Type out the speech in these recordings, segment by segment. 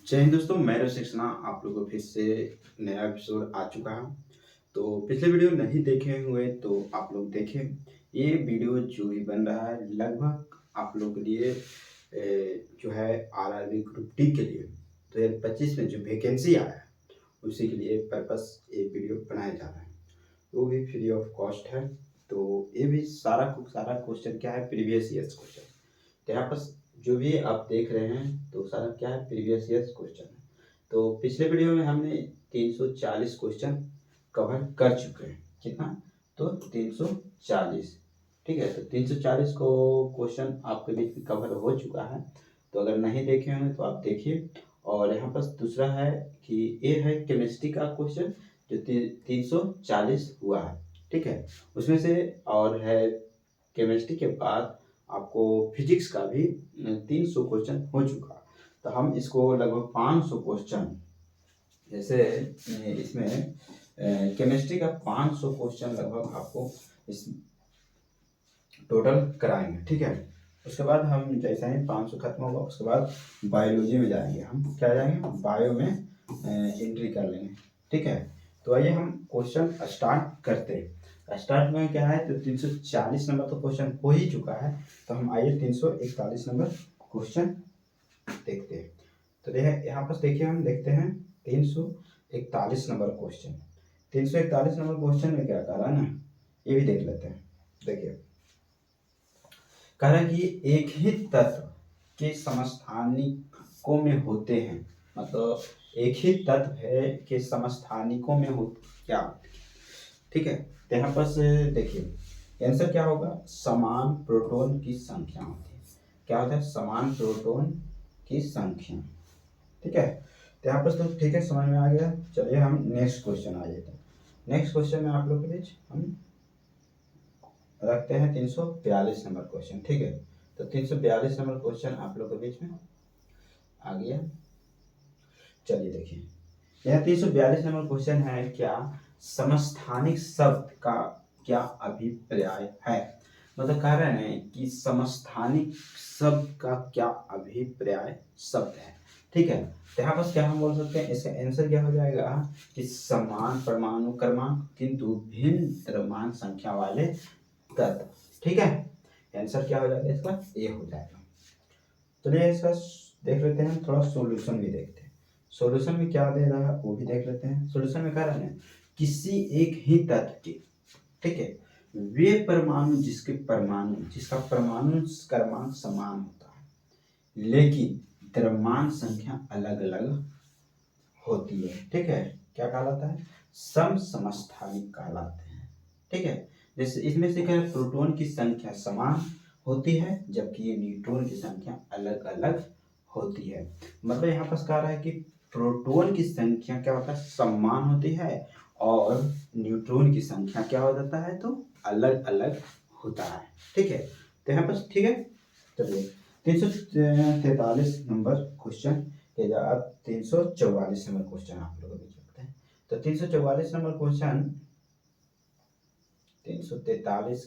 जय हिंद दोस्तों, मैं रवि सक्सेना आप लोगों को फिर से नया एपिसोड आ चुका है। तो पिछले वीडियो नहीं देखे हुए तो आप लोग देखें। ये वीडियो जो भी बन रहा है लगभग आप लोगों के लिए जो है आरआरबी ग्रुप डी के लिए 2025 में जो वैकेंसी आया है उसी के लिए पर्पस ये वीडियो बनाया जा रहा है। वो भी फ्री ऑफ कॉस्ट है। तो ये भी सारा क्वेश्चन क्या है, प्रीवियस ईयर्स क्वेश्चन। तो यहाँ पर जो भी आप देख रहे हैं तो सारा क्या है, प्रीवियस ईयर्स क्वेश्चन है। तो पिछले वीडियो में हमने 340 क्वेश्चन कवर कर चुके हैं। कितना? तो 340। ठीक है, तो 340 को क्वेश्चन आपके बीच में कवर हो चुका है। तो अगर नहीं देखे होंगे तो आप देखिए। और यहाँ पर दूसरा है कि ये है केमिस्ट्री का क्वेश्चन जो 340 हुआ है। ठीक है, उसमें से और है केमिस्ट्री के बाद आपको फिजिक्स का भी 300 क्वेश्चन हो चुका। तो हम इसको लगभग 500 क्वेश्चन, जैसे इसमें केमिस्ट्री का 500 क्वेश्चन लगभग आपको इस टोटल कराएंगे। ठीक है, उसके बाद हम जैसा ही 500 खत्म होगा उसके बाद बायोलॉजी में जाएंगे। हम क्या जाएंगे, बायो में एंट्री कर लेंगे। ठीक है, तो आइए हम क्वेश्चन स्टार्ट करते हैं। स्टार्ट में क्या है, तो 340 नंबर तो क्वेश्चन हो ही चुका है। तो हम आइए 341 नंबर क्वेश्चन देखते हैं। तो यहाँ पर देखिए, हम देखते हैं 341 नंबर क्वेश्चन। 341 नंबर क्वेश्चन में क्या कह रहा है ना, ये भी देख लेते हैं। देखिए, कह रहा है कि एक ही तत्व के समस्थानिकों में होते हैं। मतलब एक ही तत्व है के समस्थानिकों में हो क्या। ठीक है, तो यहाँ पर से देखिए आंसर क्या होगा, समान प्रोटॉन की संख्या होती है। क्या होता है, समान प्रोटॉन की संख्या। ठीक है, तो यहाँ पर तो ठीक है, समझ में आ गया। चलिए हम नेक्स्ट क्वेश्चन आ जाते हैं। नेक्स्ट क्वेश्चन में आप लोग के बीच हम रखते हैं 342 नंबर क्वेश्चन। ठीक है, तो 342 नंबर क्वेश्चन आप लोग के बीच में आ गया। चलिए देखिए, यह 342 नंबर क्वेश्चन है, क्या समस्थानिक शब्द का क्या अभिप्राय है। मतलब कह रहे हैं कि समस्थानिक शब्द का क्या अभिप्राय शब्द है। ठीक है, तो यहाँ पर क्या हम बोल सकते हैं, इसका आंसर क्या हो जाएगा कि समान परमाणु क्रमांक किंतु भिन्न द्रव्यमान संख्या वाले तत्व। ठीक है, आंसर क्या हो जाएगा इसका, ए हो जाएगा। चलिए इसका देख लेते हैं, थोड़ा सॉल्यूशन भी देखते हैं। सॉल्यूशन में क्या दे रहा है वो भी देख लेते हैं। सॉल्यूशन में कह रहा है किसी एक ही तत्व के, ठीक है, वे परमाणु जिसका परमाणु क्रमांक समान होता है लेकिन द्रव्यमान संख्या अलग अलग होती है। ठीक है, क्या कहलाता है, समस्थानिक कहलाते हैं। ठीक है, जैसे इसमें से क्या है, प्रोटॉन की संख्या समान होती है जबकि ये न्यूट्रॉन की संख्या अलग अलग होती है। मतलब यहाँ पर कह रहा है कि प्रोटॉन की संख्या क्या होता है, समान होती है और न्यूट्रॉन की संख्या क्या हो जाता है, तो अलग अलग होता है। ठीक है, तो यहाँ पर ठीक है। चलिए 343 नंबर क्वेश्चन के बाद 344 नंबर क्वेश्चन आप लोगों को देखते हैं। तो 344 नंबर क्वेश्चन 343,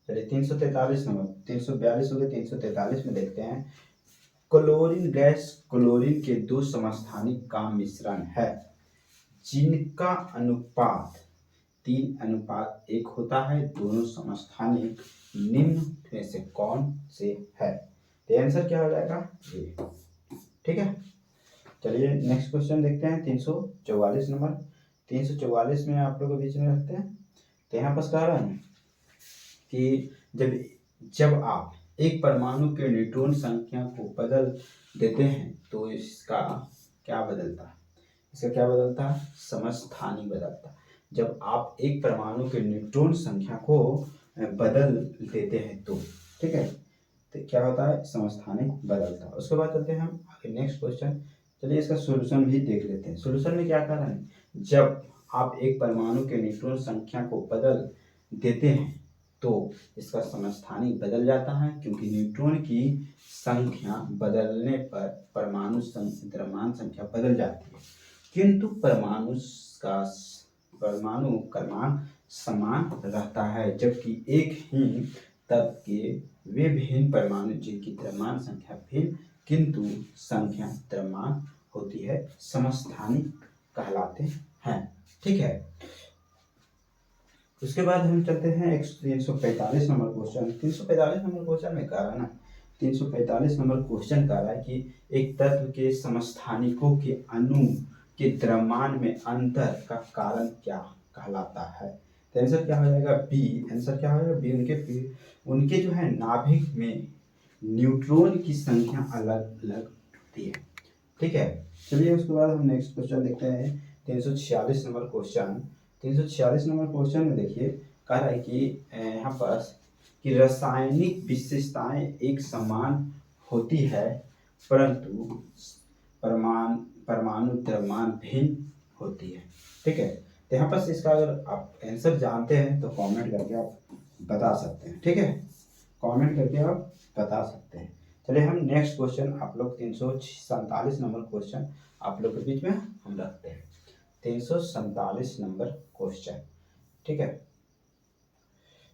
चलिए 343 नंबर, 342 हो गए, 343 में देखते हैं। क्लोरीन गैस क्लोरीन के दो समस्थानिक का मिश्रण है जिनका अनुपात 3:1 होता है। दोनों समस्थानिक निम्न में से कौन से है। तो आंसर क्या हो जाएगा, ये। ठीक है, चलिए नेक्स्ट क्वेश्चन देखते हैं 344 नंबर। 344 में आप लोगों के बीच में रखते हैं। तो यहाँ पर कह रहा है कि जब आप एक परमाणु के न्यूट्रॉन संख्या को बदल देते हैं तो इसका क्या बदलता है, इसका क्या बदलता है, समस्थानिक बदलता है। जब आप एक परमाणु के न्यूट्रॉन संख्या को बदल देते हैं तो, ठीक है, तो क्या होता है, समस्थानिक बदलता है। उसके बाद चलते हैं हम आगे नेक्स्ट क्वेश्चन। चलिए इसका सॉल्यूशन भी देख लेते हैं। सॉल्यूशन में क्या कर रहे हैं, जब आप एक परमाणु के न्यूट्रॉन संख्या को बदल देते हैं तो इसका समस्थानिक बदल जाता है क्योंकि न्यूट्रॉन की संख्या बदलने पर परमाणु द्रव्यमान संख्या बदल जाती है किंतु परमाणु क्रमांक समान रहता है। जबकि एक ही तत्व के वे भिन्न परमाणु जिनकी द्रव्यमान संख्या भिन्न किंतु संख्या द्रव्यमान होती है, समस्थानिक कहलाते हैं। ठीक है, उसके बाद हम चलते हैं 345 नंबर क्वेश्चन। 345 नंबर क्वेश्चन में कह रहा है ना, 345 नंबर क्वेश्चन कह रहा है कि एक तत्व के समस्थानिकों के अणु के द्रव्यमान में अंतर का कारण क्या कहलाता है। तो आंसर क्या हो जाएगा बी। आंसर क्या हो जाएगा बी। उनके जो है नाभिक में न्यूट्रॉन की संख्या अलग अलग होती है। ठीक है, चलिए उसके बाद हम नेक्स्ट क्वेश्चन देखते हैं 346 नंबर क्वेश्चन। 346 नंबर क्वेश्चन में देखिए कह रहा है कि यहाँ पर कि रासायनिक विशेषताएं एक समान होती है परंतु परमाणु द्रव्यमान भिन्न होती है। ठीक है, तो यहाँ पर इसका अगर आप आंसर जानते हैं तो कमेंट करके आप बता सकते हैं। ठीक है, कमेंट करके आप बता सकते हैं। चलिए हम नेक्स्ट क्वेश्चन आप लोग 347 नंबर क्वेश्चन आप लोग के बीच में हम रखते हैं। 347 नंबर क्वेश्चन। ठीक है,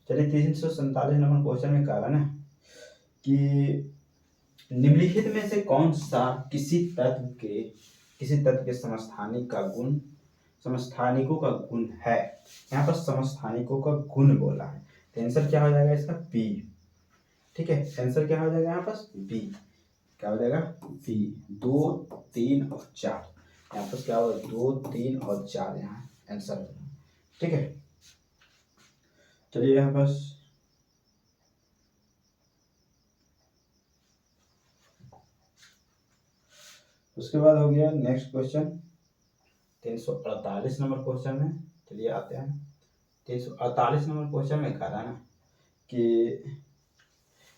चलिए 347 नंबर क्वेश्चन में कह रहा है ना कि निम्नलिखित में से कौन सा किसी तत्व के समस्थानिकों का गुण है। यहाँ पर समस्थानिकों का गुण बोला है, तो आंसर क्या हो जाएगा इसका बी। ठीक है, आंसर क्या हो जाएगा यहाँ पर बी। क्या हो जाएगा बी। 2, 3 और 4 यहाँ पर क्या होगा 2, 3 और 4 यहाँ आंसर हो जाएगा। ठीक है, चलिए यहाँ पर उसके बाद हो गया नेक्स्ट क्वेश्चन 348 नंबर क्वेश्चन में। चलिए आते हैं 348 नंबर क्वेश्चन में कह रहा है ना कि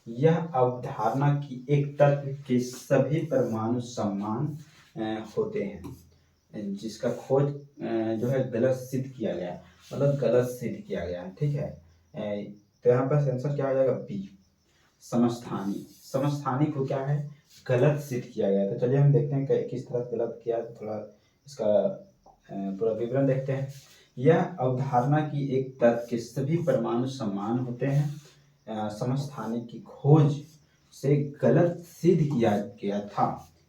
यह अवधारणा कि एक तत्व के सभी परमाणु समान होते हैं, जिसका खोज जो है गलत सिद्ध किया गया, मतलब गलत सिद्ध किया गया है। ठीक है, तो यहाँ पर आंसर क्या हो जाएगा बी। समस्थानिक को क्या है गलत सिद्ध किया गया। तो चलिए हम देखते हैं कि किस तरह गलत किया, थोड़ा इसका पूरा विवरण देखते हैं। यह अवधारणा कि एक तत्व के सभी परमाणु समान होते हैं समस्थानिक की खोज से गलत सिद्ध किया गया था।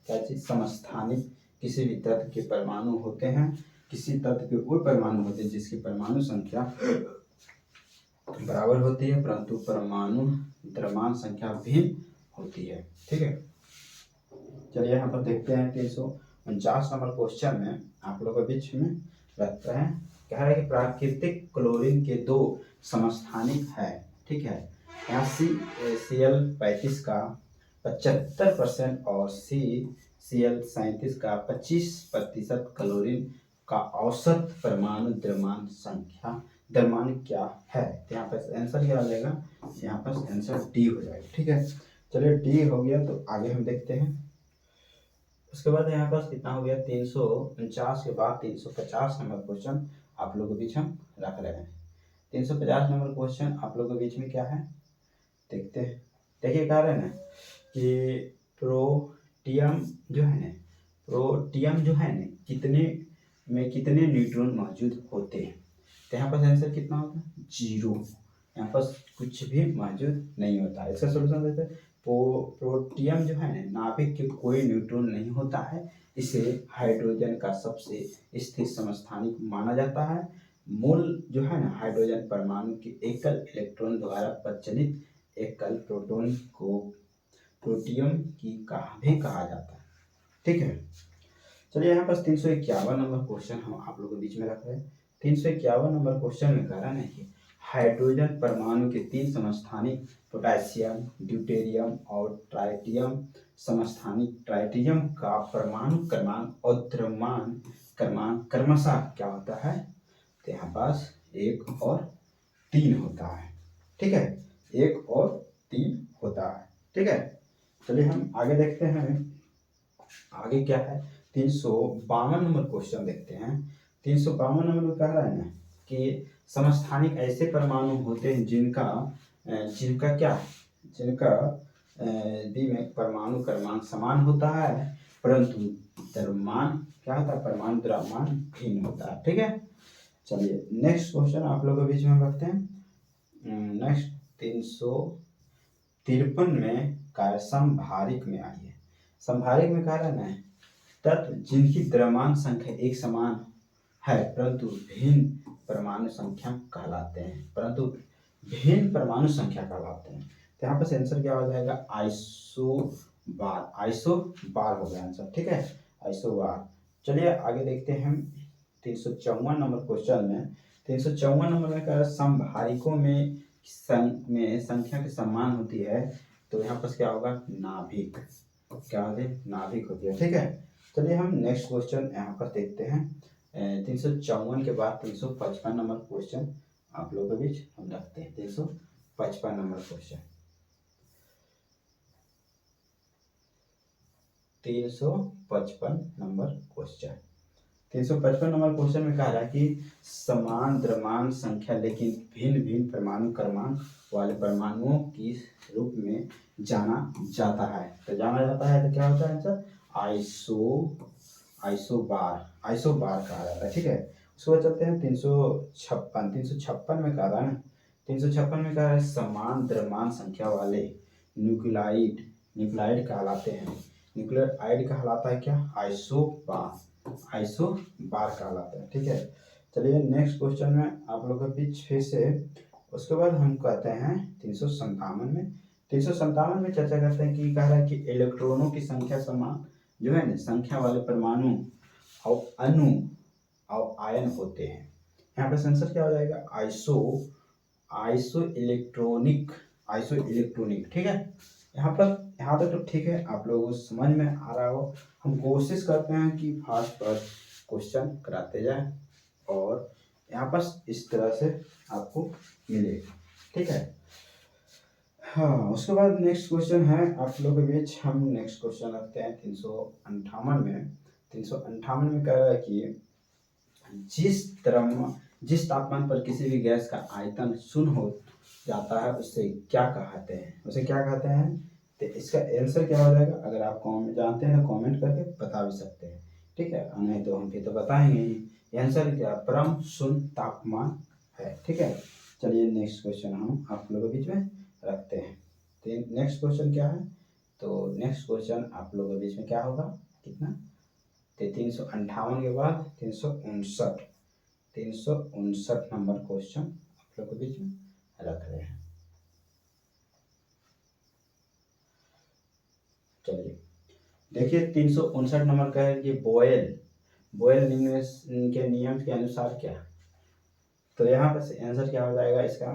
क्या चीज समस्थानिक किसी भी तत्व के परमाणु होते हैं, किसी तत्व के वो परमाणु होते हैं जिसकी परमाणु संख्या बराबर होती है परंतु परमाणु द्रव्यमान संख्या भिन्न होती है। ठीक है, चलिए यहाँ पर देखते हैं 349 नंबर क्वेश्चन में आप लोगों के बीच में रखते हैं। कह रहा है कि प्राकृतिक क्लोरीन के 2 समस्थानिक है। ठीक है, यहाँ Cl35 का 75% और Cl37 का 25% क्लोरीन का औसत परमाणु द्रव्यमान क्या है। तो यहाँ पर आंसर क्या आ जाएगा, यहाँ पर आंसर डी हो जाएगा। ठीक है, चलिए डी हो गया तो आगे हम देखते हैं। उसके बाद यहाँ पर कितना हो गया 349 के बाद 350 नंबर क्वेश्चन आप लोगों के बीच हम रख रहे हैं। 350 नंबर क्वेश्चन आप लोगों के बीच में क्या है देखते हैं। देखिए कह रहे हैं ना कि प्रोटियम जो है ना कितने न्यूट्रॉन मौजूद होते हैं। तो यहाँ पर आंसर कितना होगा 0। यहाँ पर कुछ भी मौजूद नहीं होता है। इसका सोल्यूशन देते हैं। प्रोटियम जो है ना नाभिक के कोई न्यूट्रॉन नहीं होता है, इसे हाइड्रोजन का सबसे स्थिर समस्थानिक माना जाता है। मूल जो है ना हाइड्रोजन परमाणु के एकल इलेक्ट्रॉन द्वारा प्रचलित एकल प्रोटॉन को प्रोटियम भी कहा जाता है। ठीक है, चलिए यहाँ पर 351 नंबर क्वेश्चन हम आप लोगों के बीच में रख रहे हैं। 351 नंबर क्वेश्चन में कह रहा है कि हाइड्रोजन परमाणु के 3 समस्थानिक पोटेशियम, ड्यूटेरियम और ट्राइटियम समस्थानिक ट्राइटियम का परमाणु क्रमांक और द्रव्यमान क्रमांक क्रमशः क्या होता है। तो यहाँ पास 1 और 3 होता है। ठीक है, 1 और 3 होता है। ठीक है, चलिए हम आगे देखते हैं। आगे क्या है 352 नंबर क्वेश्चन देखते हैं। 352 नंबर में कह रहा है ना कि समस्थानिक ऐसे परमाणु होते हैं जिनका बी में परमाणु क्रमांक समान होता है परंतु द्रव्यमान क्या होता है परमाणु द्रव्यमान भिन्न होता है। ठीक है, चलिए नेक्स्ट क्वेश्चन आप लोगों के बीच में रखते हैं। नेक्स्ट 353 में कार्यसम भारिक में आई है। संभारिक में कह रहा है ना, तत्व जिनकी द्रव्यमान संख्या एक समान है परंतु भिन्न परमाणु संख्या कहलाते हैं, परंतु भिन्न परमाणु संख्या कहलाते हैं। तो यहाँ पर आंसर क्या हो जाएगा, आइसोबार। आइसोबार हो गया आंसर, ठीक है, आइसोबार। चलिए आगे देखते हैं हम 354 नंबर क्वेश्चन में। 354 नंबर में कह समभारिकों में संख्या की समान होती है, तो यहाँ पर क्या होगा, नाभिक। क्या होती है, नाभिक होती है, ठीक है। चलिए हम नेक्स्ट क्वेश्चन यहाँ पर देखते हैं। 354 के बाद 355 नंबर क्वेश्चन आप लोगों के बीच हम रखते हैं। 355 number question, 355 number question 355 number question में कह रहा है कि समान द्रव्यमान संख्या लेकिन भिन्न भिन्न परमाणु क्रमांक वाले परमाणुओं की रूप में जाना जाता है। तो जाना जाता है तो क्या होता है आंसर, आइसोबार कहा जाता है, ठीक है। उसके बाद चलते हैं 356 में कह रहा है ना, 356 में कह रहा है समान द्रव्यमान संख्या वाले न्यूक्लियाइड कहलाते हैं। न्यूक्लियाइड कहलाता है क्या, आइसोबार कहलाता है, ठीक है। चलिए नेक्स्ट क्वेश्चन में आप लोगों के बीच फिर से। उसके बाद हम कहते हैं 357 में चर्चा करते हैं कि कह रहा है कि इलेक्ट्रॉनों की संख्या समान जो है ना संख्या वाले परमाणु और अणु और आयन होते हैं। यहाँ पे आंसर क्या हो जाएगा, आइसो इलेक्ट्रॉनिक, ठीक है। यहाँ तक तो ठीक है, आप लोगों को समझ में आ रहा हो। हम कोशिश करते हैं कि फास्ट क्वेश्चन कराते जाए और यहाँ पर इस तरह से आपको मिले, ठीक है। हाँ, उसके बाद नेक्स्ट क्वेश्चन है आप लोगों के बीच हम नेक्स्ट क्वेश्चन रखते हैं 358 में। 358 में कह रहा है कि जिस तापमान पर किसी भी गैस का आयतन शून्य हो जाता है उसे क्या कहते हैं, तो इसका आंसर क्या हो जाएगा, अगर आप जानते हैं तो कमेंट करके बता भी सकते हैं, ठीक है, नहीं तो हम फिर तो बताएंगे ही। आंसर क्या, परम शून्य तापमान है, ठीक है। चलिए नेक्स्ट क्वेश्चन हम आप लोगों के बीच में रखते हैं। तो नेक्स्ट क्वेश्चन क्या है, तो नेक्स्ट क्वेश्चन आप लोगों के बीच में क्या होगा, कितना, 358 के बाद 359 नंबर क्वेश्चन आप लोगों के बीच में रख रहे हैं। चलिए देखिए 359 नंबर का है कि बॉयल निम्न के नियम के अनुसार क्या, तो यहाँ पर आंसर क्या हो जाएगा इसका,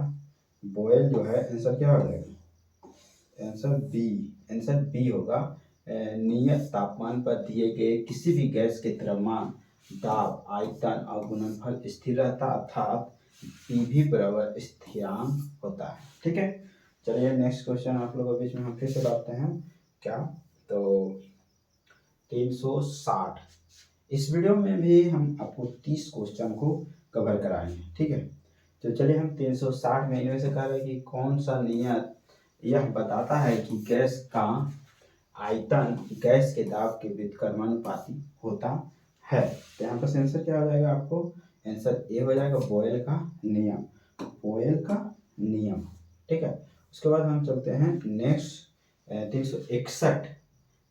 बॉयल जो है आंसर क्या हो जाएगा, आंसर बी होगा। नियत तापमान पर दिए गए किसी भी गैस के द्रव्यमान, दाब, आयतन और गुणनफल स्थिर रहता अर्थात पीवी बराबर स्थिरांक होता है, ठीक है। चलिए नेक्स्ट क्वेश्चन आप लोगों के बीच में हम फिर से लाते हैं क्या, तो 360। इस वीडियो में भी हम आपको 30 क्वेश्चन को कवर कराएंगे, ठीक है। तो चलिए हम 360 में इनमें से कह रहे हैं कि कौन सा नियत यह बताता है कि गैस का आयतन गैस के दाब के व्युत्क्रमानुपाती होता है। तो यहाँ पर आंसर क्या हो जाएगा, आपको आंसर ए हो जाएगा, बॉयल का नियम, ठीक है। उसके बाद हम चलते हैं नेक्स्ट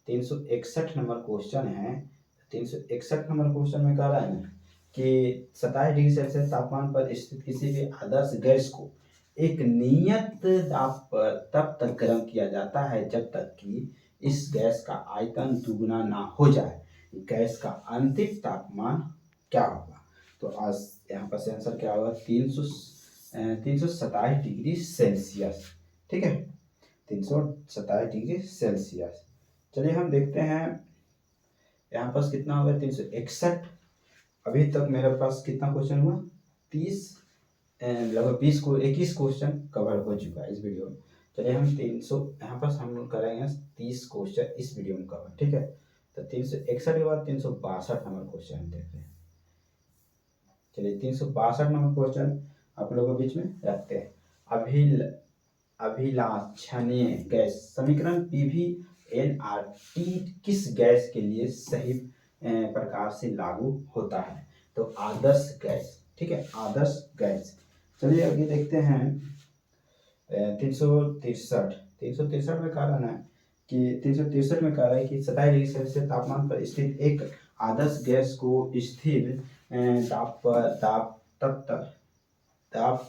361 नंबर क्वेश्चन है। 361 नंबर क्वेश्चन में कह रहा है ना कि 27 डिग्री सेल्सियस तापमान पर स्थित किसी भी आदर्श गैस को एक नियत दाब पर तब तक गर्म किया जाता है जब तक कि इस गैस का आयतन दुगुना ना हो जाए। गैस का अंतिम तापमान क्या होगा, तो आज यहाँ पर आंसर क्या होगा, 327 डिग्री सेल्सियस, ठीक है, 327 डिग्री सेल्सियस। चलिए हम देखते हैं यहाँ पर कितना होगा, 361। अभी तक मेरे पास कितना क्वेश्चन हुआ, 30 लगभग 21 क्वेश्चन कवर हो चुका है इस वीडियो में। चलिए हम 300 यहाँ पर हम करेंगे 30 क्वेश्चन इस वीडियो में कवर, ठीक है। तो 361 के बाद 362 नंबर क्वेश्चन देखते हैं। चलिए 362 नंबर क्वेश्चन आप लोगों के बीच में रखते हैं। अभिलाक्षणीय गैस समीकरण PV-nRT किस गैस के लिए सही प्रकार से लागू होता है, तो आदर्श गैस, ठीक है, आदर्श गैस। चलिए आगे देखते हैं 363 में कह रहा है कि 363 में कह रहा है कि 27 डिग्री सेल्सियस तापमान पर स्थित एक आदर्श गैस को स्थिर दाब पर दाब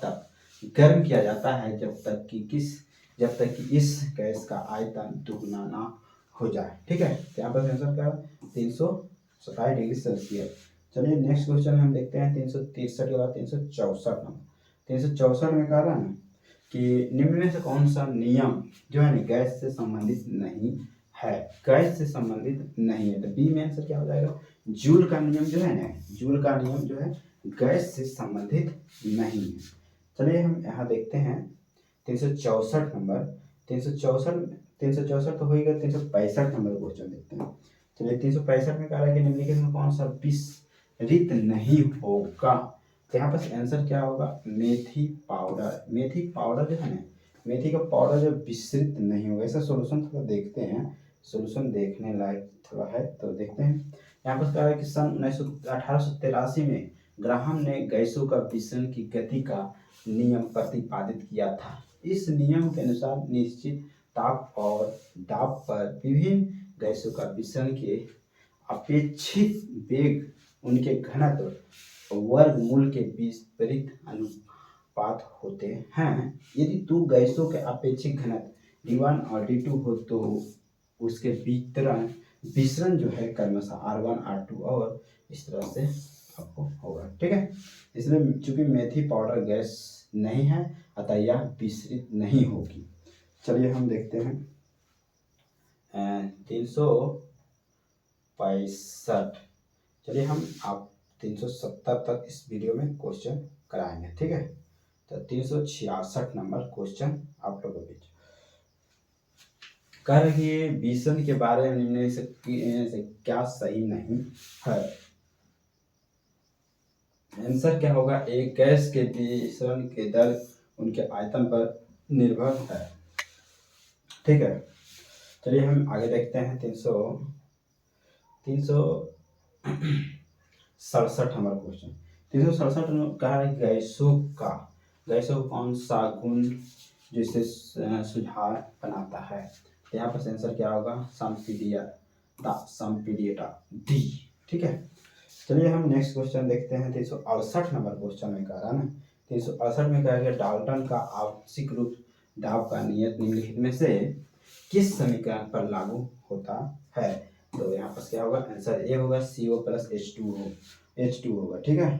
तक गर्म किया जाता है जब तक कि इस गैस का आयतन दुगना ना हो जाए। ठीक है, तो यहाँ पर आंसर क्या है 327 डिग्री सेल्सियस। चलिए नेक्स्ट क्वेश्चन हम देखते हैं 363 के बाद 364 नंबर। 364 में कह रहा है ना कि निम्न में से कौन सा नियम जो है ना गैस से संबंधित नहीं है, गैस से संबंधित नहीं है। तो बी में आंसर क्या हो जाएगा, जूल का नियम जो है ना, जूल का नियम जो है गैस से संबंधित नहीं है। चलिए हम यहाँ देखते हैं 364 नंबर। 364 तो हो ही गया। 365 नंबर क्वेश्चन देखते हैं। चलिए 365 में कह रहा है कि निम्नलिखित में कौन सा विसरित नहीं होगा। तो यहाँ पर आंसर क्या होगा, मेथी पाउडर। मेथी पाउडर जो है ना, मेथी का पाउडर जो विसरित नहीं होगा। इसका सोल्यूशन थोड़ा देखते हैं, सोल्यूशन देखने लायक थोड़ा है तो देखते हैं। यहाँ पर कह रहा है कि सन 1883 में ग्राहम ने गैसों का विसरण की गति का नियम प्रतिपादित किया था। इस नियम के अनुसार निश्चित ताप और दाब पर विभिन्न गैसों का विसरण के अपेक्षित वेग उनके घनत्व वर्गमूल के विपरीत अनुपात होते हैं। यदि दो गैसों के अपेक्षित घनत्व D1 और D2 हो तो उसके विसरण जो है क्रमशः R1 R2 और इस तरह से आपको होगा। ठीक है, इसलिए चूंकि मेथी पाउडर गैस नहीं है अतः यह विसरित नहीं होगी। चलिए हम देखते हैं 365। चलिए हम आप 370 तक इस वीडियो में क्वेश्चन कराएंगे। ठीक है, तो 366 नंबर क्वेश्चन आप लोगों के बीच कह रहे कि विसरण के बारे में निम्न से क्या सही नहीं है। आंसर क्या होगा, एक गैस के विसरण के दर उनके आयतन पर निर्भर है। ठीक है, चलिए हम आगे देखते हैं 367 नंबर क्वेश्चन। 367 में कहा है गैसों को कौन सा गुण जिससे सुधार बनाता है। यहाँ पर आंसर क्या होगा, संपीडियता डी। ठीक है, चलिए हम नेक्स्ट क्वेश्चन देखते हैं 368 नंबर क्वेश्चन में कह रहा है ना, 368 में कहा गया डाल्टन का आंशिक रूप दाब का नियत निम्नलिखित में से किस समीकरण पर लागू होता है। तो यहाँ पर क्या होगा, आंसर ए होगा CO प्लस H2 होगा। ठीक है,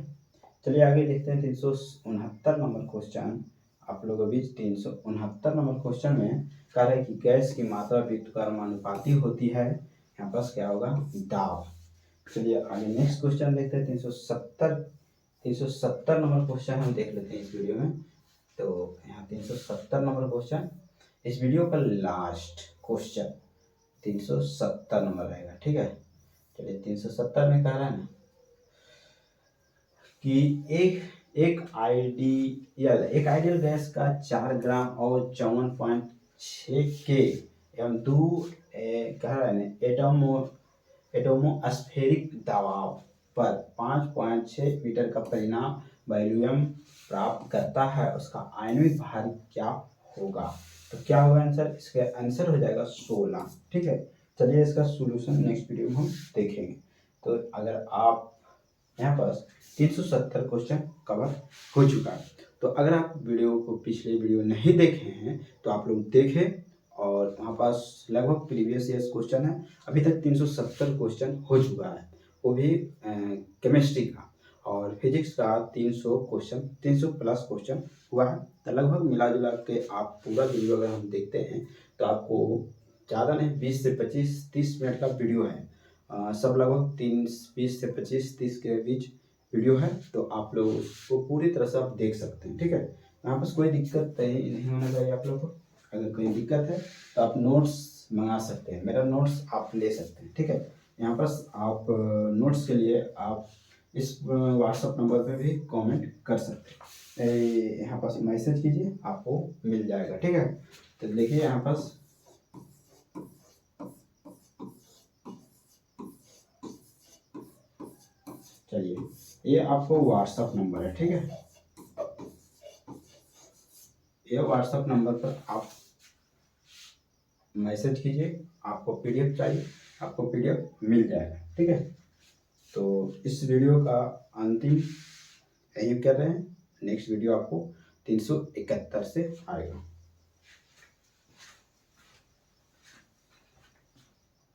चलिए आगे देखते हैं 369 नंबर क्वेश्चन आप लोगों के बीच। 369 नंबर क्वेश्चन में कह रहा है कि गैस की मात्रा व्युत्क्रमानुपाती होती है। यहाँ पर क्या होगा, दाब। चलिए आगे नेक्स्ट क्वेश्चन देखते हैं 370 नंबर क्वेश्चन हम देख लेते हैं इस वीडियो में। तो यहाँ 370 नंबर क्वेश्चन इस वीडियो का लास्ट क्वेश्चन 370 नंबर रहेगा। ठीक है, चलिए 370 में कह रहा है ना कि एक आइडियल गैस का 4 ग्राम और 54.6 के एवं कह रहा है ना एटमोस्फेरिक दबाव पर 5.6 मीटर का परिणाम वॉल्यूम प्राप्त करता है, उसका आणविक भार क्या होगा। तो क्या होगा आंसर, इसका आंसर हो जाएगा 16। ठीक है, चलिए इसका सॉल्यूशन नेक्स्ट वीडियो में हम देखेंगे। तो अगर आप यहाँ पर 370 क्वेश्चन कवर हो चुका है, तो अगर आप वीडियो को पिछले वीडियो नहीं देखे हैं तो आप लोग देखें, और वहाँ पास लगभग प्रीवियस ईयर्स क्वेश्चन है। अभी तक 370 क्वेश्चन हो चुका है, वो भी केमिस्ट्री का, और फिजिक्स का 300 क्वेश्चन 300 प्लस क्वेश्चन हुआ है। तो लगभग मिला जुला के आप पूरा वीडियो अगर हम देखते हैं तो आपको ज़्यादा नहीं 20 से 25-30 मिनट का वीडियो है। सब लगभग 20 से 25-30 के बीच वीडियो है, तो आप लोग उसको पूरी तरह से आप देख सकते हैं। ठीक है, यहाँ पर कोई दिक्कत नहीं होना चाहिए आप लोग को। अगर कोई दिक्कत है तो आप नोट्स मंगा सकते हैं, मेरा नोट्स आप ले सकते हैं। ठीक है, यहाँ पर आप नोट्स के लिए आप इस व्हाट्सअप नंबर पे भी कमेंट कर सकते हैं, यहाँ पास मैसेज कीजिए, आपको मिल जाएगा। ठीक है, तो देखिए यहाँ पास चलिए ये आपको व्हाट्सअप नंबर है। ठीक है, ये व्हाट्सअप नंबर पर आप मैसेज कीजिए, आपको पीडीएफ चाहिए, आपको पीडीएफ मिल जाएगा। ठीक है, तो इस वीडियो का अंतिम यही कर रहे हैं। नेक्स्ट वीडियो आपको 371 से आएगा।